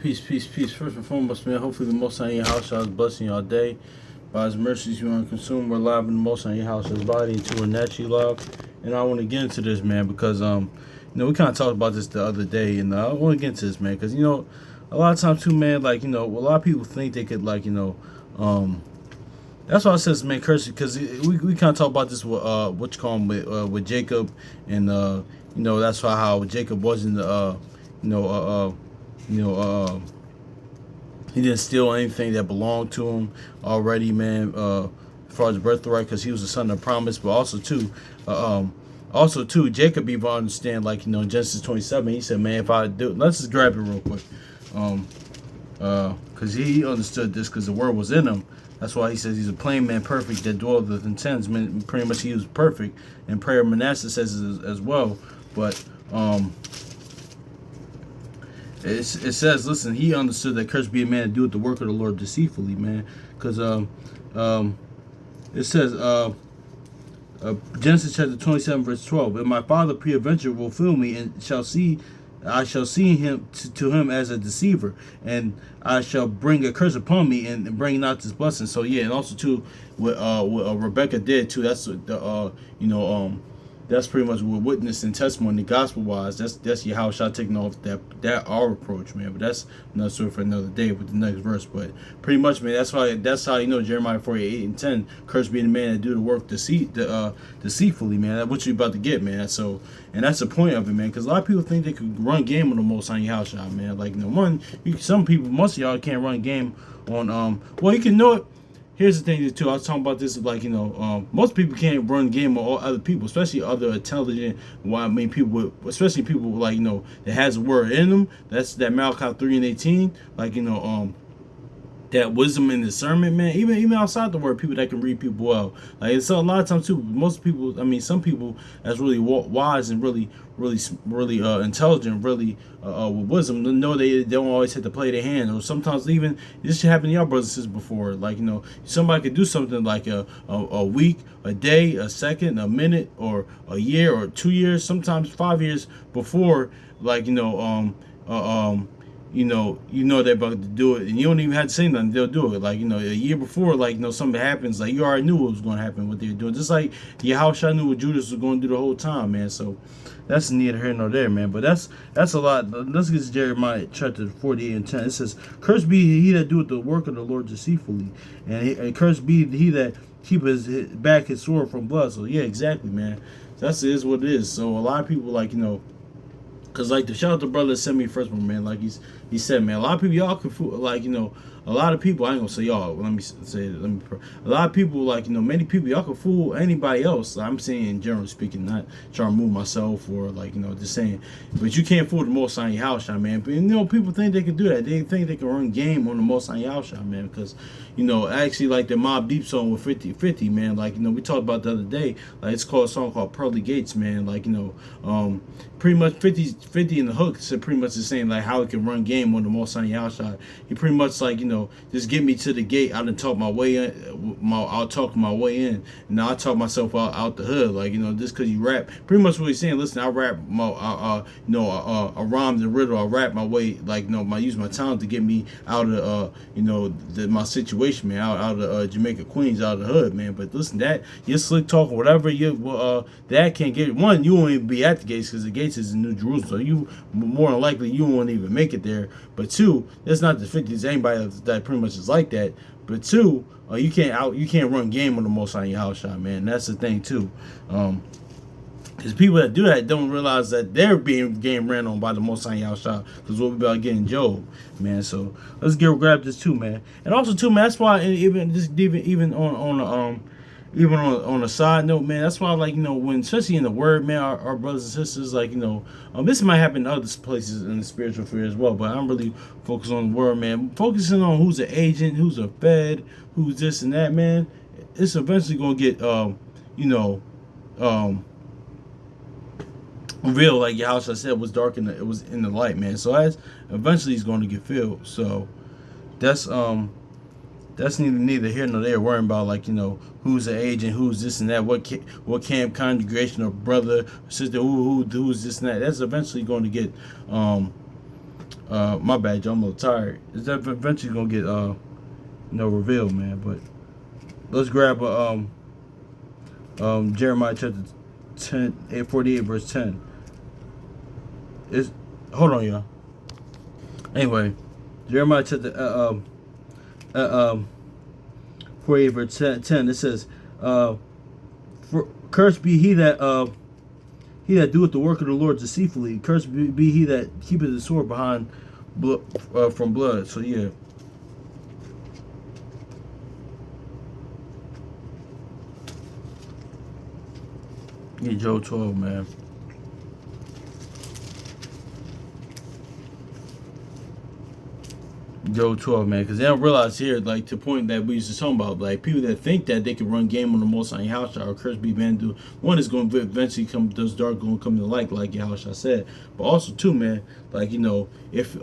Peace, peace, peace. First and foremost, man, hopefully the Most High in your house shall is blessing y'all day. By His mercies, you are consumed. We're live in the Most High in your house, His body, into a naturally love. And I want to get into this, man, because we kind of talked about this the other day, and I want to get into this, man, because a lot of times too, man, like a lot of people think they could, that's why I says, man, curse, because we kind of talk about this with what you call him with Jacob, and that's why how Jacob wasn't you know, uh, he didn't steal anything that belonged to him already, man. As far as birthright, because he was the son of promise, but also too, Jacob even understand, in Genesis 27, he said, man, if I do, let's just grab it real quick, because he understood this because the word was in him. That's why he says he's a plain man, perfect that dwelleth in tents. Man, pretty much he was perfect, and prayer Manasseh says as well, but it says, listen, he understood that cursed be a man to do the work of the Lord deceitfully, man. Because it says, Genesis chapter 27, verse 12, and my father peradventure will fill me, and I shall see him to him as a deceiver, and I shall bring a curse upon me and bring not this blessing. So yeah, and also too, what Rebecca did too. That's that's pretty much what witness and testimony, gospel wise. That's your how shall taking off that our approach, man. But that's another story for another day with the next verse. But pretty much, man, that's how Jeremiah 48:8-10, cursed be the man that do the work deceitfully, man. That's what you about to get, man. So, and that's the point of it, man. Because a lot of people think they could run game on the Most High your house shot, man. Some people, most of y'all can't run game on well, you can know it. Here's the thing too. I was talking about this, most people can't run game on all other people, especially other intelligent. People, especially people that has a word in them. That's that Malachi 3:18. That wisdom and discernment, man. Even outside the word, people that can read people well. It's a lot of times too. Most people, some people that's really wise and really intelligent, really with wisdom, know they don't always have to play their hand. Or sometimes even this should happen to y'all brothers and sisters before. Somebody could do something like a week, a day, a second, a minute, or a year, or 2 years, sometimes 5 years before. They're about to do it, and you don't even have to say nothing. They'll do it. A year before, something happens, you already knew what was going to happen, what they're doing. Just like Yahushua knew what Judas was going to do the whole time, man. So that's neither here nor there, man. But that's a lot. Let's get to Jeremiah chapter 48:10. It says, "Cursed be he that doeth the work of the Lord deceitfully, and cursed be he that keepeth back his sword from blood." So yeah, exactly, man. That's is what it is. So a lot of people because the shout out to brother that sent me first one, man. He said, man, a lot of people y'all can fool, a lot of people, I ain't gonna say y'all, a lot of people, many people y'all can fool anybody else. I'm saying generally speaking, not trying to move myself or just saying, but you can't fool the Most High house shot, man. But people think they can do that. They think they can run game on the Most High house shot, man, because actually the Mobb Deep song with 50/50, man, we talked about the other day, it's called a song called Pearly Gates, man, pretty much 50 in the hook said pretty much the same, how it can run game on the Most High house shot. He pretty much just get me to the gate. I done talk my way in. I'll talk my way in. Now I talk myself out the hood. Just because you rap. Pretty much what he's saying. Listen, I rap I rhyme the riddle. I rap my way. I use my talent to get me out of my situation, man. Out of Jamaica, Queens, out of the hood, man. But listen, that your slick talk, whatever that can't get. One, you won't even be at the gates because the gates is in New Jerusalem. So you more than likely you won't even make it there. But two, it's not the 50s. Anybody that pretty much is like that. But two, you can't run game on the Most High house shot, man. That's the thing too. Because people that do that don't realize that they're being game ran on by the Most High house shot. Because what we about getting Job, man. So let's grab this too, man. And also too, man. That's why even on a side note, man, that's why, when, especially in the word, man, our brothers and sisters, this might happen in other places in the spiritual sphere as well, but I'm really focused on the word, man. Focusing on who's an agent, who's a fed, who's this and that, man, it's eventually going to get, revealed, like Yahushua said, was dark it was in the light, man. So as eventually it's going to get filled. So that's neither here nor there. Worrying about who's an agent, who's this and that, what camp, congregation, or brother, or sister, who's this and that. That's eventually going to get My bad, Joe. I'm a little tired. It's eventually gonna get revealed, man. But let's grab Jeremiah chapter 48 verse 10. It's hold on, y'all. Anyway, Jeremiah chapter 48 verse 10. It says, "Cursed be he that doeth the work of the Lord deceitfully. Cursed be he that keepeth the sword behind from blood." So yeah. Yeah, Job 12, man. Job 12, man, because they don't realize here, like, the point that we used to talk about, like, people that think that they can run game on the Most High Yahushua or curse be Bandu, one is going to eventually come, those dark going to come to light, like Yahushua said. But also, too, man, like, if,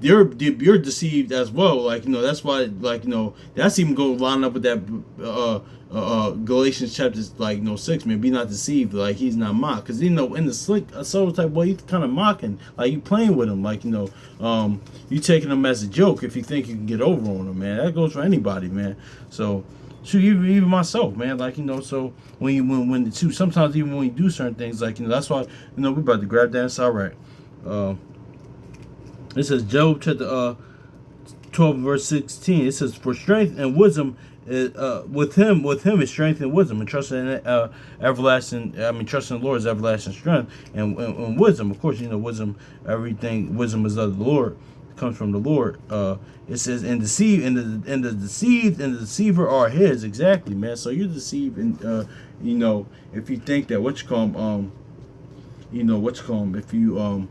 you're deceived as well. Like, that's why, like, that's even going to line up with that Galatians chapter 6, man. Be not deceived, like he's not mocked, because in the slick soul type way, he's kind of mocking, like you playing with him, like you taking him as a joke if you think you can get over on him, man. That goes for anybody, man. So shoot, even myself, man. Like, so when sometimes even when you do certain things, like, that's why we're about to grab that. It's all right. It says Job chapter 12 verse 16. It says, "For strength and wisdom with him is strength and wisdom, and trust in everlasting. I mean, trust in the Lord is everlasting strength and wisdom. Of course, wisdom. Wisdom is of the Lord. It comes from the Lord. It says, and the deceived and the deceiver are his." Exactly, man. So you're deceived, and if you think that if you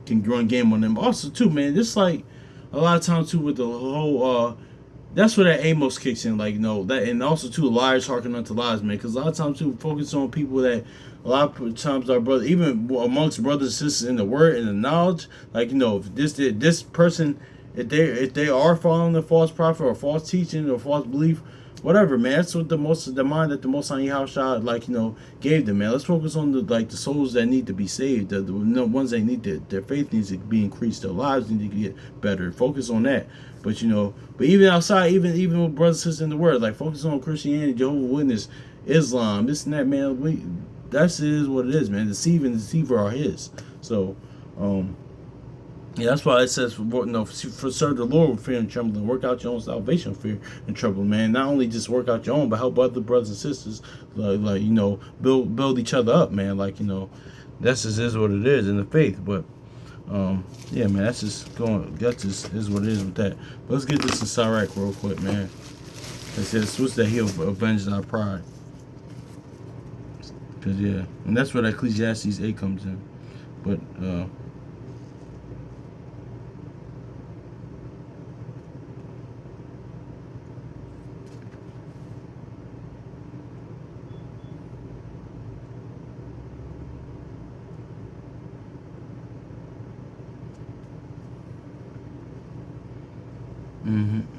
can run game on them. Also, too, man, just like a lot of times too with the whole that's where that Amos kicks in, like, that, and also too, liars hearken unto lies, man, because a lot of times too focus on people that a lot of times our brother, even amongst brothers and sisters in the word and the knowledge, like, if this person, if they are following the false prophet or false teaching or false belief, whatever, man. That's what the mind that the Most High Yahushua, gave them, man. Let's focus on the souls that need to be saved, the ones that need their faith needs to be increased, their lives need to get better. Focus on that. But but even outside, even with brothers and sisters in the word, like, focus on Christianity, Jehovah's Witness, Islam, this and that, man. That is what it is, man. Deceiver are his. So, yeah, that's why it says, for serve the Lord with fear and trembling. Work out your own salvation with fear and trembling, man. Not only just work out your own, but help other brothers and sisters, build each other up, man. Like, that's just is what it is in the faith. But, yeah, man, that just is what it is with that. But let's get this in Sirach real quick, man. It says, "What's that? He'll avenge our pride." Because, yeah, and that's where Ecclesiastes 8 comes in. But,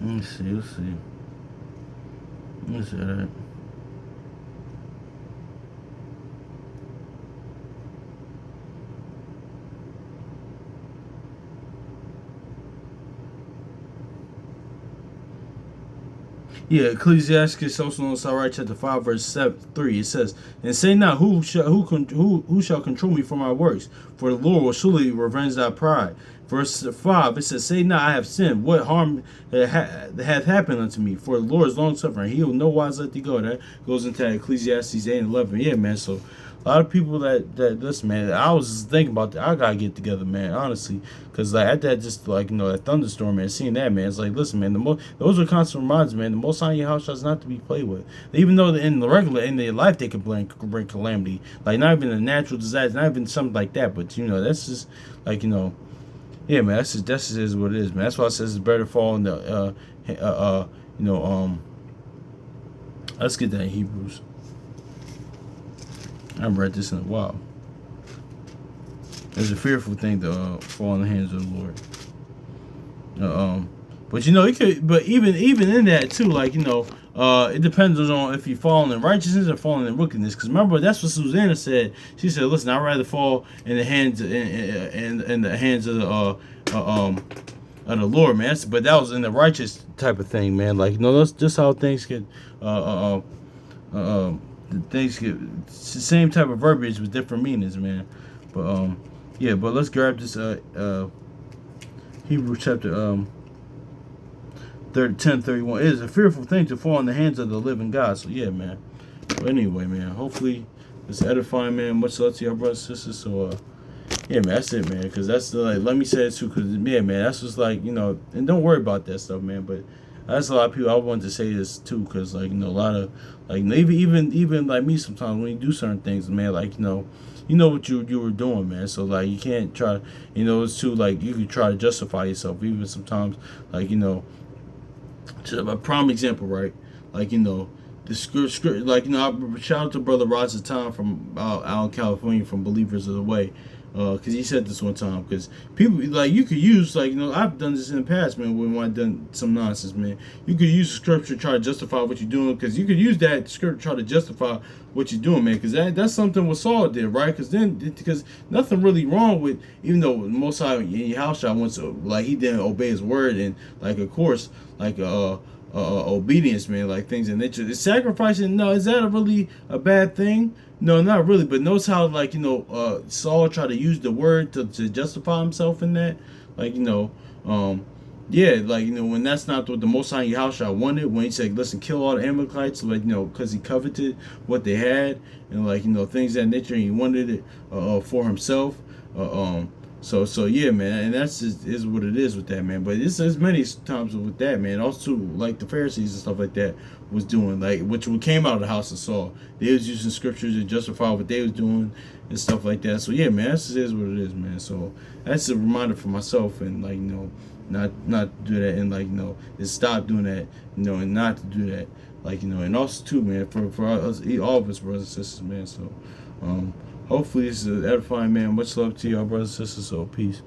let's see. Let's see that. Yeah, Ecclesiastes, also known as Sirach chapter 5 verse 3. It says, "And say not, who shall control me for my works? For the Lord will surely revenge thy pride." Verse 5, it says, "Say not, I have sinned. What harm hath happened unto me? For the Lord is long suffering. He will no wise let thee go." That goes into Ecclesiastes 8 and 11. Yeah, man. So a lot of people that listen, man. I was just thinking about that. I gotta get together, man. Honestly, because at that, just that thunderstorm, man. Seeing that, man, it's like, listen, man. Those are constant reminders, man. The Most High Yahushua is not to be played with. Even though in their life they could bring calamity, like not even a natural disaster, not even something like that. But that's just like yeah, man. That's just is what it is, man. That's why it says it's better to fall in the Let's get that in Hebrews. I haven't read this in a while. It's a fearful thing to fall in the hands of the Lord. But it could. But even in that too, like It depends on if you fall in righteousness or falling in wickedness. Because remember, that's what Susanna said. She said, "Listen, I'd rather fall in the hands in the hands of the Lord, man." But that was in the righteous type of thing, man. Like, that's just how things get. Uh, things get it's the same type of verbiage with different meanings, man. But yeah. But let's grab this Hebrew chapter 10:31. It is a fearful thing to fall in the hands of the living God. So yeah, man. But anyway, man. Hopefully it's edifying, man. Much love to y'all brothers and sisters. So yeah, man. That's it, man. Because that's like, let me say it too. Because yeah, man. That's just like, and don't worry about that stuff, man. But that's a lot of people. I wanted to say this too, because like, a lot of like, even like me sometimes when you do certain things, man. Like, you know what you were doing, man. So like, you can't try. It's too like, you could try to justify yourself even sometimes. Like, just a prime example, right? Like, the script, like, I shout out to Brother Roger Tom from out in California from Believers of the Way. Because he said this one time. Because people, like, you could use, like, I've done this in the past, man, when I've done some nonsense, man. You could use scripture to try to justify what you're doing. Because you could use that scripture to try to justify what you're doing, man. Because that's something what Saul did, right? Because nothing really wrong with, even though Most High in Yahushua wants to, like, he didn't obey his word. And, like, of course, like, obedience, man, like things in nature. Is sacrificing, no, is that really a bad thing? No, not really. But notice how, like, Saul tried to use the word to justify himself in that. Like, yeah, like, when that's not what the Most High Yahushua wanted, when he said, listen, kill all the Amalekites, like, because he coveted what they had, and, like, things of that nature, and he wanted it for himself. So yeah, man, and that's just is what it is with that, man. But it's as many times with that, man. Also, like the Pharisees and stuff like that was doing, like, which came out of the house of Saul. They was using scriptures to justify what they was doing and stuff like that. So yeah, man, that's just is what it is, man. So that's a reminder for myself, and like, not do that, and like, just stop doing that, and not to do that, like, and also too, man, for us, all of us brothers and sisters, man. So hopefully this is edifying, man. Much love to y'all brothers and sisters. So peace.